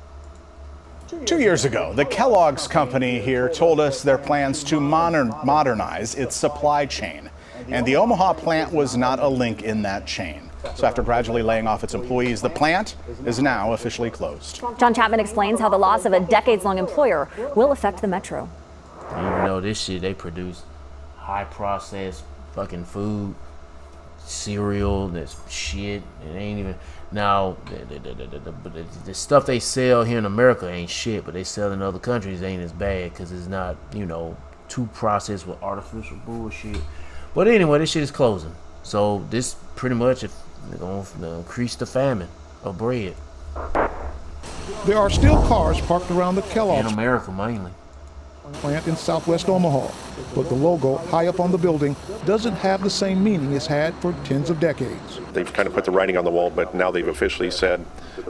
Speaker 6: 2 years ago, the Kellogg's company here told us their plans to modernize its supply chain. And the Omaha plant was not a link in that chain. So after gradually laying off its employees, the plant is now officially closed.
Speaker 7: John Chapman explains how the loss of a decades-long employer will affect the metro.
Speaker 1: Even though this shit, they produce high-processed fucking food, cereal, that's shit. It ain't even... Now, the stuff they sell here in America ain't shit, but they sell in other countries ain't as bad because it's not, you know, too processed with artificial bullshit. But anyway, this shit is closing. So this pretty much is going to increase the famine of bread.
Speaker 24: There are still cars parked around the Kellogg's.
Speaker 1: In America, mainly.
Speaker 9: plant in southwest Omaha, but the logo high up on the building doesn't have the same meaning it's had for tens of decades.
Speaker 10: They've kind of put the writing on the wall, but now they've officially said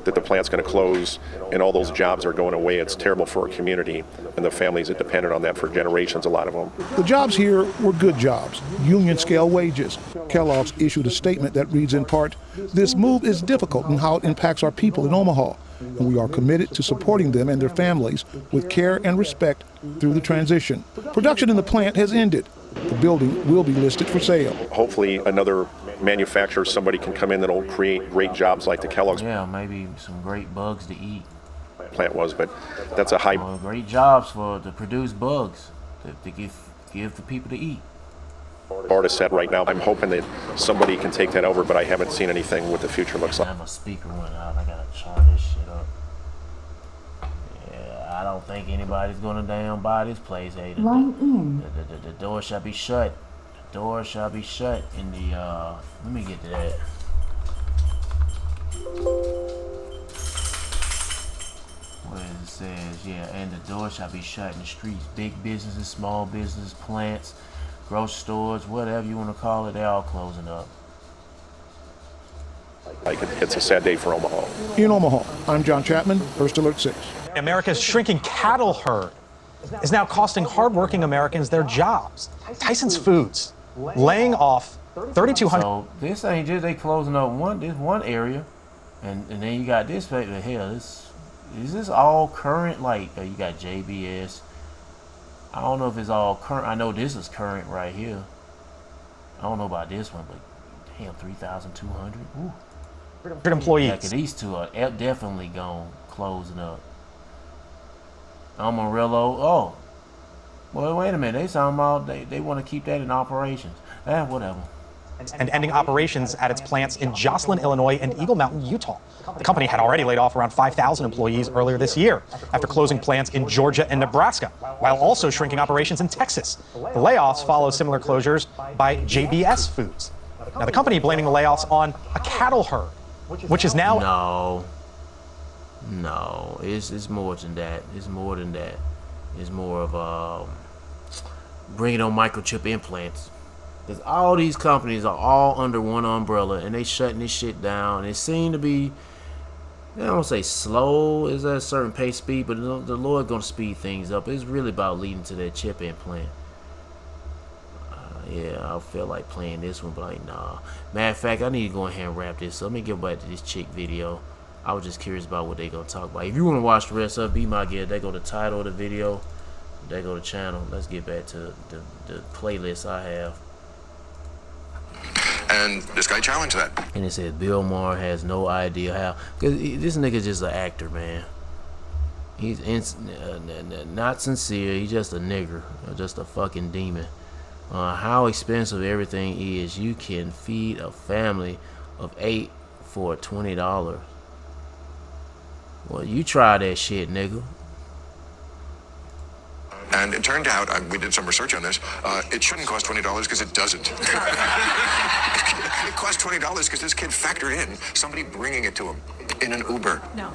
Speaker 10: that the plant's going to close and all those jobs are going away. It's terrible for our community and the families that depended on that for generations, a lot of them.
Speaker 9: The jobs here were good jobs, union-scale wages. Kellogg's issued a statement that reads in part, "This move is difficult in how it impacts our people in Omaha, and we are committed to supporting them and their families with care and respect through the transition." Production in the plant has ended. The building will be listed for sale.
Speaker 10: Hopefully another manufacturer, somebody can come in that'll create great jobs like the Kellogg's.
Speaker 1: Yeah, maybe some great bugs to eat.
Speaker 10: Plant was, but that's a high.
Speaker 1: Great jobs to produce bugs to give the people to eat.
Speaker 10: Artist said right now, I'm hoping that somebody can take that over, but I haven't seen anything what the future looks like.
Speaker 1: My speaker went out. I gotta chart this shit up. Yeah, I don't think anybody's gonna damn buy this place. Hey, the door shall be shut. The door shall be shut in the. Let me get to that. What it says, yeah, and the door shall be shut in the streets. Big businesses, small businesses, plants, grocery stores, whatever you want to call it, they're all closing up.
Speaker 10: Like it's a sad day for Omaha.
Speaker 9: In Omaha, I'm John Chapman, First Alert 6.
Speaker 11: America's shrinking cattle herd is now costing hardworking Americans their jobs. Tyson's Foods laying off 3,200.
Speaker 1: So this ain't just they closing up one area, and then you got this paper. Hell, is this all current? Like you got JBS. I don't know if it's all current. I know this is current right here. I don't know about this one, but damn, 3,200.
Speaker 11: 100 employees.
Speaker 1: Like these two are definitely gone, closing up. Amarillo. Oh, well, wait a minute. They talking about they want to keep that in operations. Whatever.
Speaker 11: And ending operations at its plants in Jocelyn, Illinois, and Eagle Mountain, Utah. The company had already laid off around 5,000 employees earlier this year after closing plants in Georgia and Nebraska, while also shrinking operations in Texas. The layoffs follow similar closures by JBS Foods. Now, the company blaming the layoffs on a cattle herd, which is now...
Speaker 1: No, it's more than that. It's more than that. It's more of bringing on microchip implants. Because all these companies are all under one umbrella, and they shutting this shit down. It seemed to be, I don't say slow, is at a certain pace speed, but the Lord gonna speed things up. It's really about leading to that chip implant. Yeah, I feel like playing this one, but like, nah. Matter of fact, I need to go ahead and wrap this. So let me get back to this chick video. I was just curious about what they gonna talk about. If you want to watch the rest of it, be my guest. They go to the title of the video. They go to channel. Let's get back to the playlist I have.
Speaker 4: And this guy challenged that.
Speaker 1: And it says Bill Maher has no idea how. Because this nigga's just an actor, man. He's not sincere. He's just a nigger. Just a fucking demon. How expensive everything is. You can feed a family of 8 for $20. Well, you try that shit, nigga.
Speaker 4: And it turned out, we did some research on this, it shouldn't cost $20 because it doesn't. It cost $20 because this kid factored in somebody bringing it to him in an Uber.
Speaker 5: No.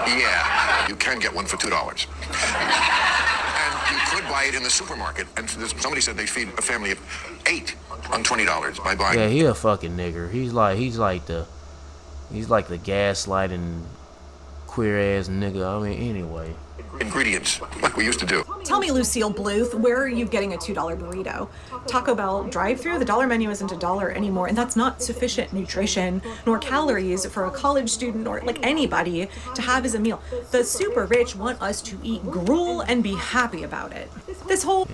Speaker 4: Yeah, you can get one for $2. And you could buy it in the supermarket. And somebody said they feed a family of 8 on $20 by buying.
Speaker 1: Yeah, he a fucking nigger. He's like the gaslighting queer ass nigga. I mean, anyway.
Speaker 4: Ingredients, like we used to do.
Speaker 5: Tell me, Lucille Bluth, where are you getting a $2 burrito? Taco Bell drive-thru, the dollar menu isn't $1 anymore, and that's not sufficient nutrition nor calories for a college student or like anybody to have as a meal. The super rich want us to eat gruel and be happy about it. This whole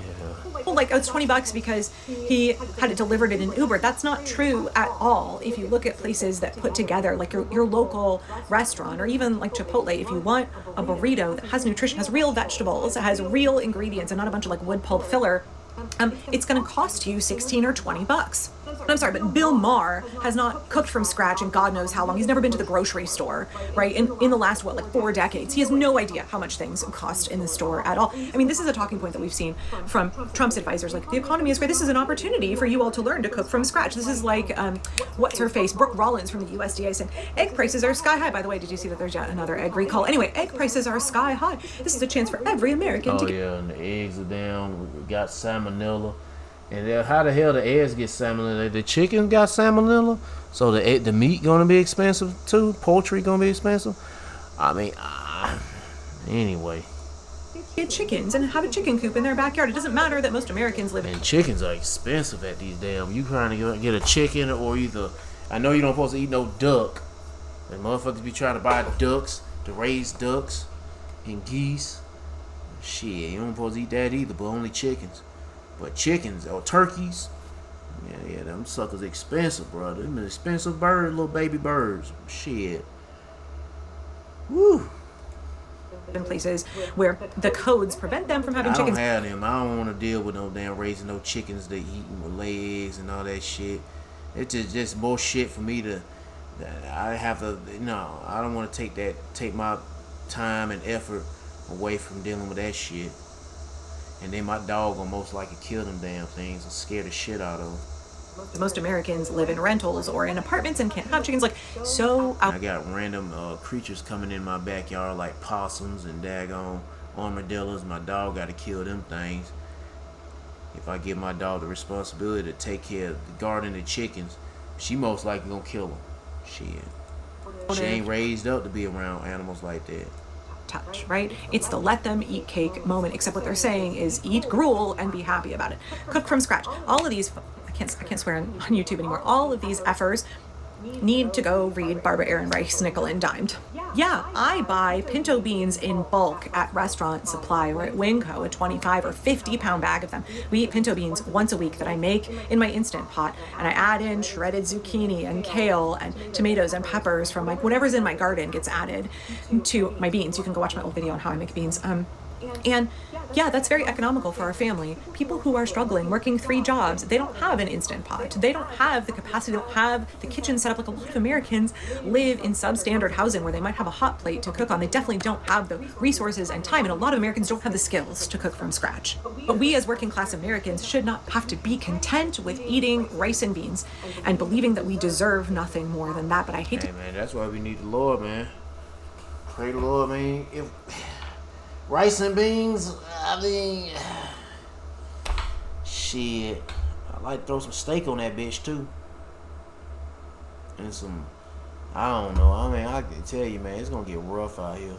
Speaker 5: like, oh, it's $20 because he had it delivered in an Uber. That's not true at all. If you look at places that put together like your local restaurant or even like Chipotle, if you want a burrito that has nutrition, has real vegetables, has real ingredients and not a bunch of like wood pulp filler, it's going to cost you $16 or $20. I'm sorry, but Bill Maher has not cooked from scratch in God knows how long. He's never been to the grocery store, right? In the last, 4 decades. He has no idea how much things cost in the store at all. I mean, this is a talking point that we've seen from Trump's advisors. Like, the economy is great. This is an opportunity for you all to learn to cook from scratch. This is like, what's her face? Brooke Rollins from the USDA said, egg prices are sky high. By the way, did you see that there's yet another egg recall? Anyway, egg prices are sky high. This is a chance for every American to get...
Speaker 1: yeah, and the eggs are down. We got salmonella. And how the hell the eggs get salmonella? The chicken got salmonella, so the meat gonna be expensive too. Poultry gonna be expensive. I mean, anyway.
Speaker 5: Get chickens and have a chicken coop in their backyard. It doesn't matter that most Americans live in.
Speaker 1: And chickens are expensive at these damn. You trying to get a chicken or either. I know you don't supposed to eat no duck. And motherfuckers be trying to buy ducks to raise ducks and geese. Shit, you don't supposed to eat that either, but only chickens. But chickens or turkeys, yeah, them suckers expensive, bro. Them expensive birds, little baby birds. Shit. Woo.
Speaker 5: In places where the codes prevent them from having chickens.
Speaker 1: I don't have them. I don't want to deal with no damn raising no chickens that eating with lay eggs and all that shit. It's just more shit for me to. I have to. No, I don't want to take my time and effort away from dealing with that shit. And then my dog will most likely kill them damn things and scare the shit out of them.
Speaker 5: Most Americans live in rentals or in apartments and can't have chickens.
Speaker 1: I got random creatures coming in my backyard like possums and daggone armadillos. My dog got to kill them things. If I give my dog the responsibility to take care of the garden and chickens, she most likely gonna kill them. Shit. She ain't raised up to be around animals like that.
Speaker 5: Touch, right? It's the let them eat cake moment, except what they're saying is eat gruel and be happy about it. Cook from scratch. All of these, I can't swear on YouTube anymore. All of these effers need to go read Barbara Aaron Reich's Nickel and Dimed. Yeah, I buy pinto beans in bulk at Restaurant Supply or at Winco, a 25 or 50 pound bag of them. We eat pinto beans once a week that I make in my Instant Pot, and I add in shredded zucchini and kale and tomatoes and peppers from whatever's in my garden gets added to my beans. You can go watch my old video on how I make beans. And yeah, that's very economical for our family. People who are struggling, working 3 jobs, they don't have an Instant Pot. They don't have the capacity, they don't have the kitchen set up. Like, a lot of Americans live in substandard housing where they might have a hot plate to cook on. They definitely don't have the resources and time, and a lot of Americans don't have the skills to cook from scratch. But we as working class Americans should not have to be content with eating rice and beans and believing that we deserve nothing more than that. But I hate
Speaker 1: to... man, that's why we need the Lord, man. Pray the Lord, man. If... rice and beans, I mean, shit. I like to throw some steak on that bitch too. And some, I don't know. I mean, I can tell you, man, it's gonna get rough out here.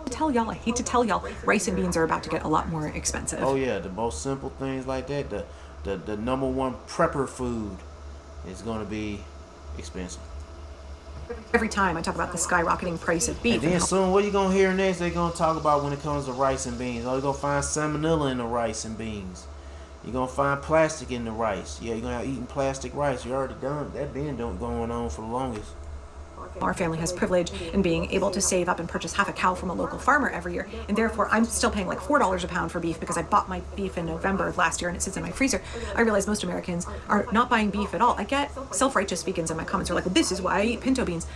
Speaker 5: I hate to tell y'all, rice and beans are about to get a lot more expensive.
Speaker 1: Oh yeah, the most simple things like that, the number one prepper food is gonna be expensive.
Speaker 5: Every time I talk about the skyrocketing price of beef.
Speaker 1: And then soon, what you gonna hear next? They're gonna talk about when it comes to rice and beans. Oh, you're gonna find salmonella in the rice and beans. You're gonna find plastic in the rice. Yeah, you're gonna have eating plastic rice. You already done that. Been going on for the longest.
Speaker 5: Our family has privilege in being able to save up and purchase half a cow from a local farmer every year, and therefore I'm still paying like $4 a pound for beef because I bought my beef in November of last year and it sits in my freezer. I realize most Americans are not buying beef at all. I get self-righteous vegans in my comments who are like, well, this is why I eat pinto beans.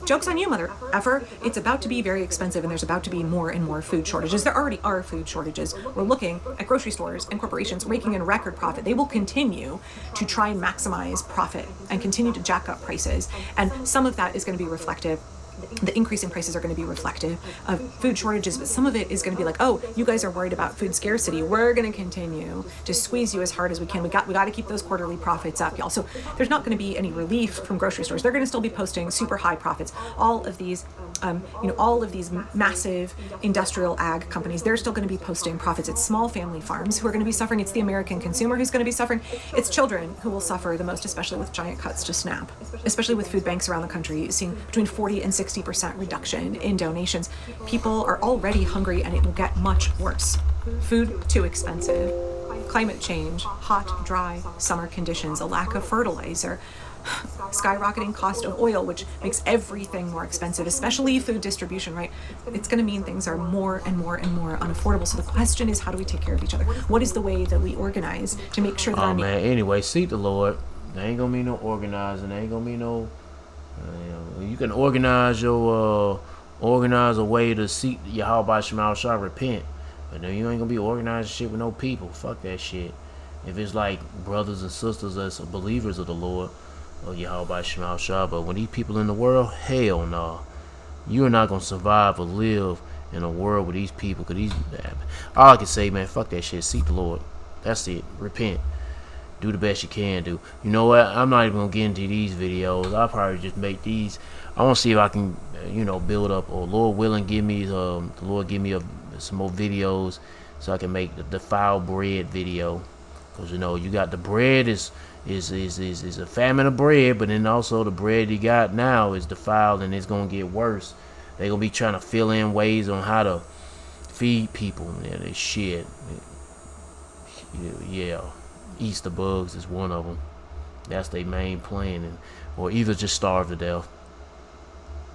Speaker 5: Joke's on you, mother effer. It's about to be very expensive, and there's about to be more and more food shortages. There already are food shortages. We're looking at grocery stores and corporations raking in record profit. They will continue to try and maximize profit and continue to jack up prices, and some of that is going to be reflective. The increase in prices are going to be reflective of food shortages, but some of it is going to be like, oh, you guys are worried about food scarcity. We're going to continue to squeeze you as hard as we can. We got to keep those quarterly profits up, y'all. So there's not going to be any relief from grocery stores. They're going to still be posting super high profits. All of these massive industrial ag companies, they're still going to be posting profits. It's small family farms who are going to be suffering. It's the American consumer who's going to be suffering. It's children who will suffer the most, especially with giant cuts to SNAP, especially with food banks around the country seeing between 40 and 60% reduction in donations. People are already hungry, and it will get much worse. Food too expensive, climate change, hot, dry summer conditions, a lack of fertilizer, skyrocketing cost of oil, which makes everything more expensive, especially food distribution, right? It's going to mean things are more and more and more unaffordable. So the question is, how do we take care of each other? What is the way that we organize to make sure that
Speaker 1: anyway, seek the Lord. There ain't gonna be no organizing. There ain't gonna be no. You can organize a way to seek Yahweh Shema Shah repent, but then you ain't gonna be organizing shit with no people. Fuck that shit. If it's like brothers and sisters as believers of the Lord, or Yahweh Shema Shah, but when these people in the world, hell no. You're not gonna survive or live in a world with these people. Cause all I can say, man, fuck that shit. Seek the Lord. That's it. Repent. Do the best you can do. You know what? I'm not even gonna get into these videos. I'll probably just make these. I want to see if I can, build up. Or Lord willing, give me the Lord give me some more videos so I can make the defiled bread video. Cause you got the bread is a famine of bread, but then also the bread you got now is defiled and it's gonna get worse. They gonna be trying to fill in ways on how to feed people. Yeah, they shit. Yeah. Easter bugs is one of them. That's their main plan, or either just starve to death.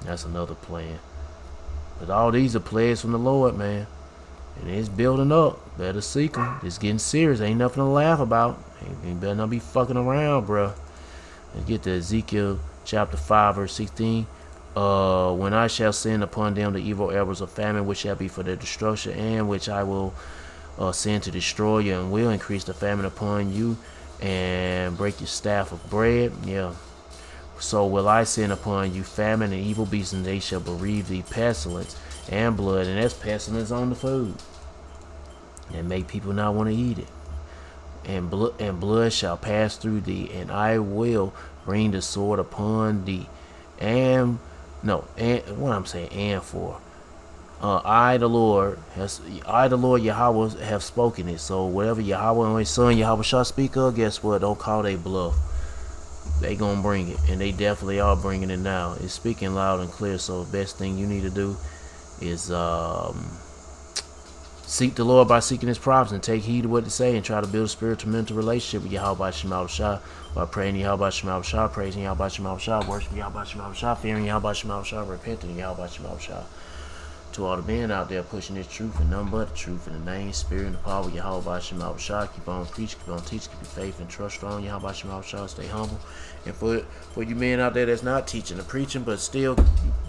Speaker 1: That's another plan. But all these are plays from the Lord, man, and it's building up. Better seek them. It's getting serious. Ain't nothing to laugh about. You better not be fucking around, bro. Let's get to Ezekiel chapter 5 verse 16. When I shall send upon them the evil arrows of famine, which shall be for their destruction, and which I will send to destroy you, and will increase the famine upon you, and break your staff of bread. Yeah. So will I send upon you famine and evil beasts, and they shall bereave thee pestilence and blood, and that's pestilence on the food, and make people not want to eat it. And blood shall pass through thee, and I will bring the sword upon thee. I, the Lord Yahweh, have spoken it. So whatever Yahweh and his son Yahweh shall speak of, guess what? Don't call they bluff. They gonna bring it, and they definitely are bringing it now. It's speaking loud and clear. So the best thing you need to do is seek the Lord by seeking his prophets, and take heed of what they say, and try to build a spiritual mental relationship with Yahweh Shema Shah by praying Yahweh Shema Shah, praising Yahweh Shema Shah, worshiping Yahweh Shema Shah, fearing Yahweh Shema Shah, repenting Yahweh Shema Shah. To all the men out there pushing this truth and none but the truth, in the name, spirit, and the power of Yahweh Shema Shah, keep on preaching, keep on teaching, keep your faith and trust strong. Yahweh Shema Shah, stay humble. And for you men out there that's not teaching or preaching, but still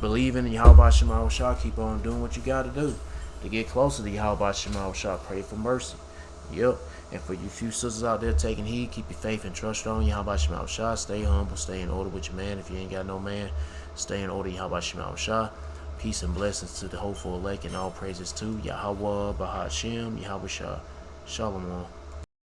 Speaker 1: believing in Yahweh Shema Shah, keep on doing what you got to do to get closer to Yahweh Shema Shah. Pray for mercy. Yep. And for you few sisters out there taking heed, keep your faith and trust strong. Yahweh Shema Shah, stay humble, stay in order with your man. If you ain't got no man, stay in order. Yahweh Shema Shah. Peace and blessings to the hopeful elect, and all praises to Yahweh Bahashem, Yahweh Shah. Shalom.